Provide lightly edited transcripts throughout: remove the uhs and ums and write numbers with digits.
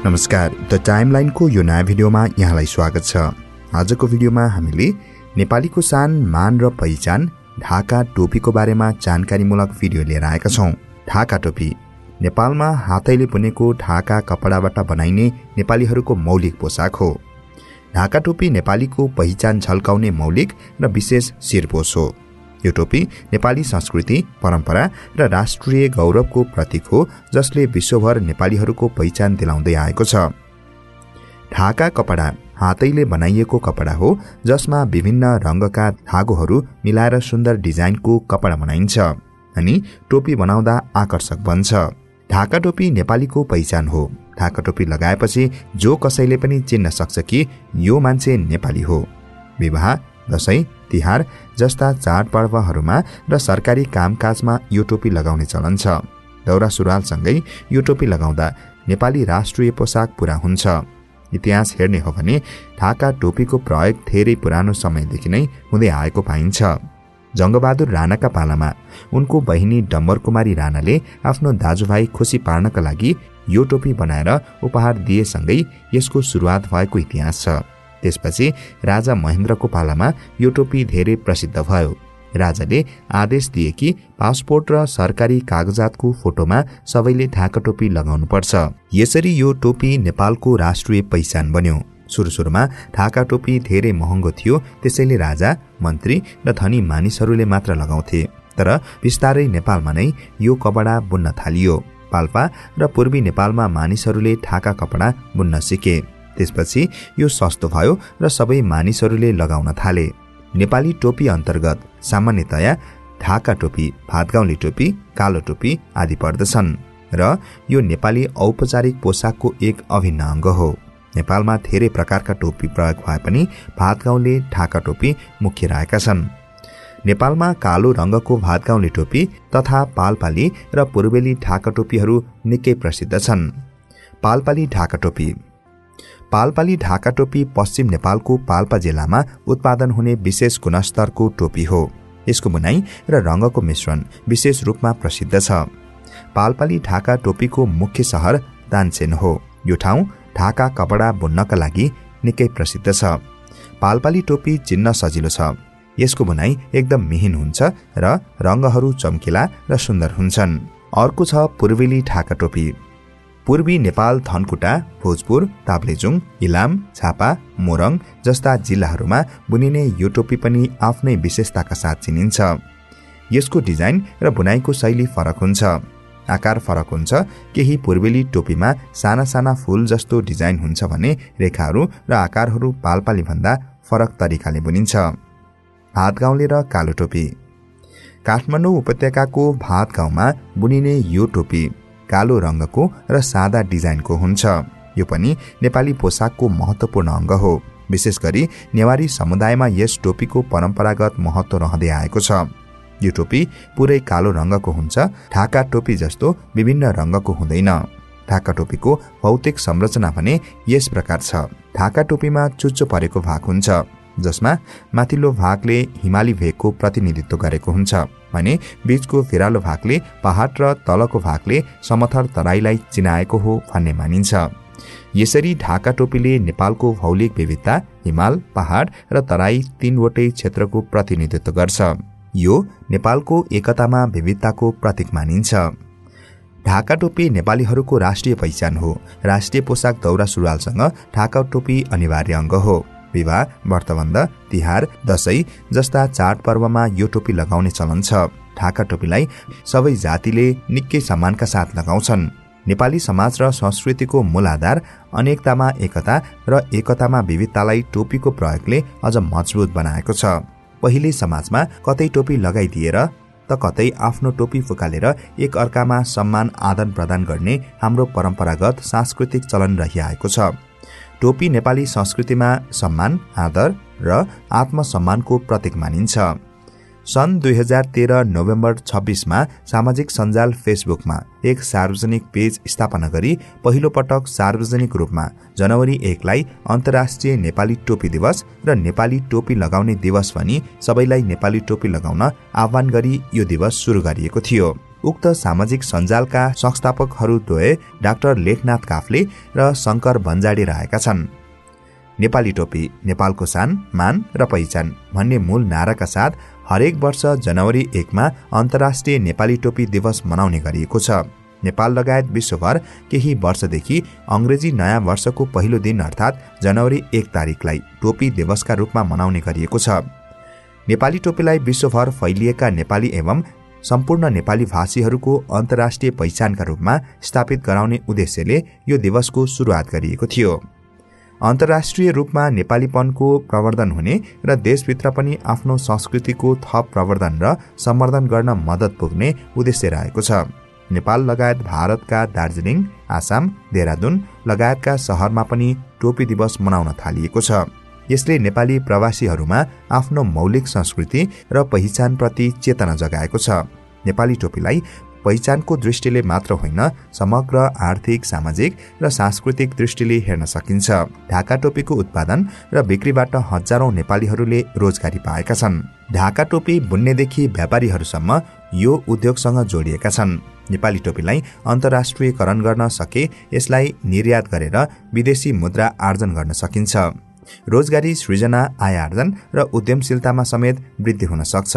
नमस्कार, द टाइमलाइनको यो नयाँ भिडियोमा यहाँलाई स्वागत छ। आजको भिडियोमा हामीले नेपालीको शान, मान र पहिचान ढाका टोपीको बारेमा जानकारीमूलक भिडियो लिएर आएका छौं। ढाका टोपी नेपालमा हातैले बुनेको ढाका कपडाबाट बनाइने नेपालीहरूको मौलिक पोसाक हो। ढाका टोपी नेपालीको पहिचान झल्काउने मौलिक र विशेष शिरपोस हो। यो टोपी नेपाली संस्कृति, परम्परा र राष्ट्रिय गौरवको प्रतीक हो, जसले विश्वभर नेपालीहरूको पहिचान दिलाउँदै आएको छ। ढाका कपडा हातैले बनाइएको कपडा हो, जसमा विभिन्न रंगका धागोहरू मिलाएर सुन्दर डिजाइनको कपडा बनाइन्छ अनि टोपी बनाउँदा आकर्षक बन्छ। ढाका टोपी नेपालीको पहिचान हो। ढाका टोपी लगाएपछि जो कसैले पनि चिन्न सक्छ कि यो मान्छे नेपाली हो। विवाह, दशैं, तिहार जस्ता चाडपर्वहरूमा र सरकारी कामकाजमा यो टोपी लगाउने चलन छ। दौरा सुरुवालसँगै यो टोपी लगाउँदा नेपाली राष्ट्रिय पोसाक पूरा हुन्छ। इतिहास हेर्ने हो भने ढाका टोपीको प्रयोग धेरै पुरानो समयदेखि नै हुँदै आएको पाइन्छ। जंगबहादुर राणाका पालामा उनको बहिनी डम्बर कुमारी राणाले आफ्नो दाजुभाइ खुसी पार्नका लागि यो टोपी बनाएर उपहार दिएसँगै यसको सुरुवात भएको इतिहास छ। त्यसपछि राजा महेन्द्रको पालामा यो टोपी धेरै प्रसिद्ध भयो। राजाले आदेश दिए कि पासपोर्ट र सरकारी कागजातको फोटोमा सबैले ढाका टोपी लगाउनुपर्छ। यसरी यो टोपी नेपालको राष्ट्रिय पहिचान बन्यो। सुरुमा ढाका टोपी धेरै महँगो थियो, त्यसैले राजा, मन्त्री र धनी मानिसहरूले मात्र लगाउँथे। तर बिस्तारै नेपालमा नै यो कपडा बुन्न थालियो। पाल्पा र पूर्वी नेपालमा मानिसहरूले ढाका कपडा बुन्न सिके। त्यसपछि यो सस्तो भयो र सबै मानिसहरूले लगाउन थाले। नेपाली टोपी अन्तर्गत सामान्यतया ढाका टोपी, भातगाउँले टोपी, कालो टोपी आदि पर्दछन् र यो नेपाली औपचारिक पोसाकको एक अभिन्न अंग हो। नेपालमा धेरै प्रकारका टोपी प्रयोग भए पनि भातगाउँले ढाका टोपी मुख्य रहेका छन्। नेपालमा कालो रंगको भातगाउँले टोपी तथा पालपाली र पूर्वेली ढाका टोपीहरू निकै प्रसिद्ध छन्। पालपाली ढाका टोपी पालपाली ढाका टोपी पश्चिम नेपालको पाल्पा जिल्लामा उत्पादन हुने विशेष गुणस्तरको टोपी हो। यसको बुनाई र रंगको मिश्रण विशेष रूपमा प्रसिद्ध छ। पालपाली ढाका टोपीको मुख्य शहर दानसेन हो। यो ठाउँ ढाका कपडा बुन्नका लागि निकै प्रसिद्ध छ। पालपाली टोपी चिन्न सजिलो छ। यसको बुनाई एकदम मिहिन हुन्छ र रंगहरू चम्किला र सुन्दर हुन्छन्। अर्को छ पूर्वेली ढाका टोपी। पूर्वी नेपाल धनकुटा, भोजपुर, ताप्लेजुङ, इलाम, झापा, मोरङ जस्ता जिल्लाहरूमा बुनिने यो टोपी पनि आफ्नै विशेषताका साथ चिनिन्छ। यसको डिजाइन र बुनाईको शैली फरक हुन्छ, आकार फरक हुन्छ। केही पूर्वेली टोपीमा साना साना फूल जस्तो डिजाइन हुन्छ भने रेखाहरू र आकारहरू पालपाली भन्दा फरक तरिकाले बुनिन्छ। भातगाउँले र कालो टोपी। काठमाडौँ उपत्यकाको भातगाउँमा बुनिने यो टोपी कालो रंगको र सादा डिजाइनको हुन्छ। यो पनि नेपाली पोसाकको महत्वपूर्ण अंग हो। विशेष गरी नेवारी समुदायमा यस टोपीको परम्परागत महत्व रहँदै आएको छ। यो टोपी पुरै कालो रंगको हुन्छ। ढाका टोपी जस्तो विभिन्न रंगको हुँदैन। ढाका टोपीको भौतिक संरचना भने यस प्रकार छ। ढाका टोपीमा चुच्चो परेको भाग हुन्छ, जसमा माथिल्लो भागले हिमाली भेगको प्रतिनिधित्व गरेको हुन्छ भने बीचको भिरालो भागले पहाड र तलको भागले समथर तराईलाई चिनाएको हो भन्ने मानिन्छ। यसरी ढाका टोपीले नेपालको भौगोलिक विविधता, हिमाल, पहाड र तराई तीनवटै क्षेत्रको प्रतिनिधित्व गर्छ। यो नेपालको एकतामा विविधताको प्रतीक मानिन्छ। ढाका टोपी नेपालीहरूको राष्ट्रिय पहिचान हो। राष्ट्रिय पोसाक दौरा सुरुवालसँग ढाका टोपी अनिवार्य अंग हो। विवाह, व्रतबन्ध, तिहार, दशैं जस्ता चाडपर्वमा यो टोपी लगाउने चलन छ। ढाका टोपीलाई सबै जातिले निकै सम्मानका साथ लगाउँछन्। नेपाली समाज र संस्कृतिको मूल आधार अनेकतामा एकता र एकतामा विविधतालाई टोपीको प्रयोगले अझ मजबुत बनाएको छ। पहिले समाजमा कतै टोपी लगाइदिएर त कतै आफ्नो टोपी फुकालेर एक अर्कामा सम्मान आदान प्रदान गर्ने हाम्रो परम्परागत सांस्कृतिक चलन रहिआएको छ। टोपी नेपाली संस्कृतिमा सम्मान, आदर र आत्मसम्मानको प्रतीक मानिन्छ। सन् 2013 नोभेम्बर 26 मा सामाजिक सञ्जाल फेसबुकमा एक सार्वजनिक पेज स्थापना गरी पहिलो पटक सार्वजनिक रूपमा जनवरी 1 लाई अन्तर्राष्ट्रिय नेपाली टोपी दिवस र नेपाली टोपी लगाउने दिवस भनी सबैलाई नेपाली टोपी लगाउन आह्वान गरी यो दिवस सुरु गरिएको थियो। उक्त सामाजिक सञ्जालका संस्थापकहरू द्वय डाक्टर लेखनाथ काफ्ले र शंकर भन्जाडी रहेका छन्। नेपाली टोपी नेपालको शान, मान र पहिचान भन्ने मूल नाराका साथ हरेक वर्ष जनवरी 1 मा अन्तर्राष्ट्रिय नेपाली टोपी दिवस मनाउने गरिएको छ। नेपाल लगायत विश्वभर केही वर्षदेखि अंग्रेजी नयाँ वर्षको पहिलो दिन अर्थात् जनवरी 1 तारिखलाई टोपी दिवसका रूपमा मनाउने गरिएको छ। नेपाली टोपीलाई विश्वभर फैलिएका नेपाली एवं सम्पूर्ण नेपाली भाषीहरूको अन्तर्राष्ट्रिय पहिचानका रूपमा स्थापित गराउने उद्देश्यले यो दिवसको सुरुवात गरिएको थियो। अन्तर्राष्ट्रिय रूपमा नेपालीपनको प्रवर्धन हुने र देशभित्र पनि आफ्नो संस्कृतिको थप प्रवर्धन र सम्वर्धन गर्न मद्दत पुग्ने उद्देश्य रहेको छ। नेपाल लगायत भारतका दार्जिलिङ, आसाम, देहरादून लगायतका शहरमा पनि टोपी दिवस मनाउन थालिएको छ। यसले नेपाली प्रवासीहरूमा आफ्नो मौलिक संस्कृति र पहिचानप्रति चेतना जगाएको छ। नेपाली टोपीलाई पहिचानको दृष्टिले मात्र होइन, समग्र आर्थिक, सामाजिक र सांस्कृतिक दृष्टिले हेर्न सकिन्छ। ढाका टोपीको उत्पादन र बिक्रीबाट हजारौं नेपालीहरूले रोजगारी पाएका छन्। ढाका टोपी बुन्नेदेखि व्यापारीहरूसम्म यो उद्योगसँग जोडिएका छन्। नेपाली टोपीलाई अन्तर्राष्ट्रियकरण गर्न सके यसलाई निर्यात गरेर विदेशी मुद्रा आर्जन गर्न सकिन्छ। रोजगारी सृजना, आय आर्जन र उद्यमशीलतामा समेत वृद्धि हुन सक्छ।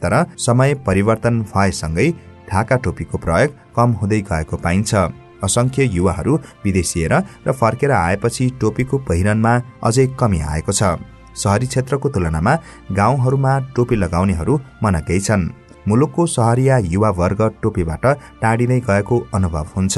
तर समय परिवर्तन भएसँगै ढाका टोपीको प्रयोग कम हुँदै गएको पाइन्छ। असंख्य युवाहरू विदेशिएर र फर्केर आएपछि टोपीको पहिरनमा अझै कमी आएको छ। शहरी क्षेत्रको तुलनामा गाउँहरूमा टोपी लगाउनेहरू मनकै छन्। मुलुकको शहरिया युवा वर्ग टोपीबाट टाढिँदै गएको अनुभव हुन्छ।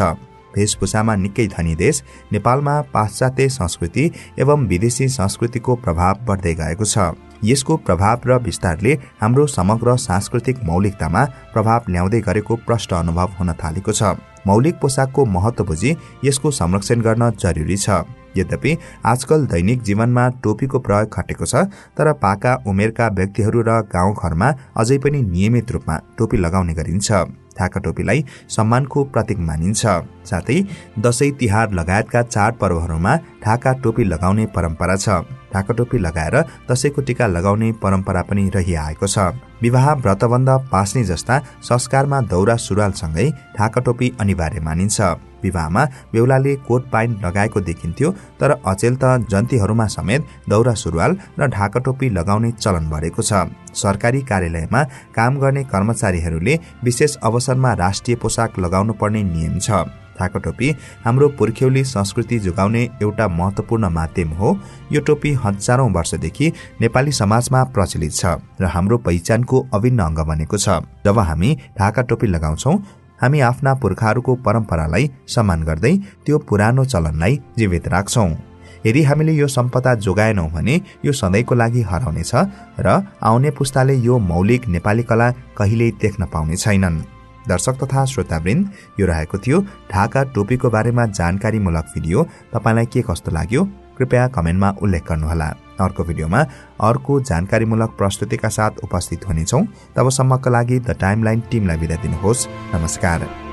वेशभूषामा निकै धनी देश नेपालमा पाश्चात्य संस्कृति एवं विदेशी संस्कृतिको प्रभाव बढ्दै गएको छ। यसको प्रभाव र विस्तारले हाम्रो समग्र सांस्कृतिक मौलिकतामा प्रभाव ल्याउँदै गरेको प्रष्ट अनुभव हुन थालेको छ। मौलिक पोसाकको महत्त्व बुझी यसको संरक्षण गर्न जरुरी छ। यद्यपि आजकल दैनिक जीवनमा टोपीको प्रयोग घटेको छ, तर पाका उमेरका व्यक्तिहरू र गाउँघरमा अझै पनि नियमित रूपमा टोपी लगाउने गरिन्छ। ढाका टोपीलाई सम्मानको प्रतीक मानिन्छ। साथै दशैं, तिहार लगायतका चाडपर्वहरूमा ढाका टोपी लगाउने परम्परा छ। ढाका टोपी लगाएर दशैंको टीका लगाउने परम्परा पनि रहिआएको छ। विवाह, व्रतबन्ध, पास्ने जस्ता संस्कारमा दौरा सुरुवालसँगै ढाका टोपी अनिवार्य मानिन्छ। विवाहमा बेहुलाले कोट पाइन्ट लगाएको देखिन्थ्यो, तर अचेल त जन्तीहरूमा समेत दौरा सुरुवाल र ढाका टोपी लगाउने चलन बढेको छ। सरकारी कार्यालयमा काम गर्ने कर्मचारीहरूले विशेष अवसरमा राष्ट्रिय पोसाक लगाउनु पर्ने नियम छ। ढाका टोपी हाम्रो पुर्ख्यौली संस्कृति जोगाउने एउटा महत्त्वपूर्ण माध्यम हो। यो टोपी हजारौं वर्षदेखि नेपाली समाजमा प्रचलित छ र हाम्रो पहिचानको अभिन्न अंग बनेको छ। जब हामी ढाका टोपी लगाउँछौं, हामी आफ्ना पुर्खाहरूको परम्परालाई सम्मान गर्दै त्यो पुरानो चलनलाई जीवित राख्छौं। यदि हामीले यो सम्पदा जोगाएनौं भने यो सधैँको लागि हराउनेछ र आउने पुस्ताले यो मौलिक नेपाली कला कहिल्यै देख्न पाउने छैनन्। दर्शक तथा श्रोतावृन्द, यो रहेको थियो ढाका टोपीको बारेमा जानकारीमूलक भिडियो। तपाईलाई के कस्तो लाग्यो कृपया कमेन्टमा उल्लेख गर्नुहोला। अर्को भिडियोमा अर्को जानकारीमूलक प्रस्तुतिका साथ उपस्थित हुनेछौं। तबसम्मका लागि द टाइमलाइन टिमलाई बिदा दिनुहोस्। नमस्कार।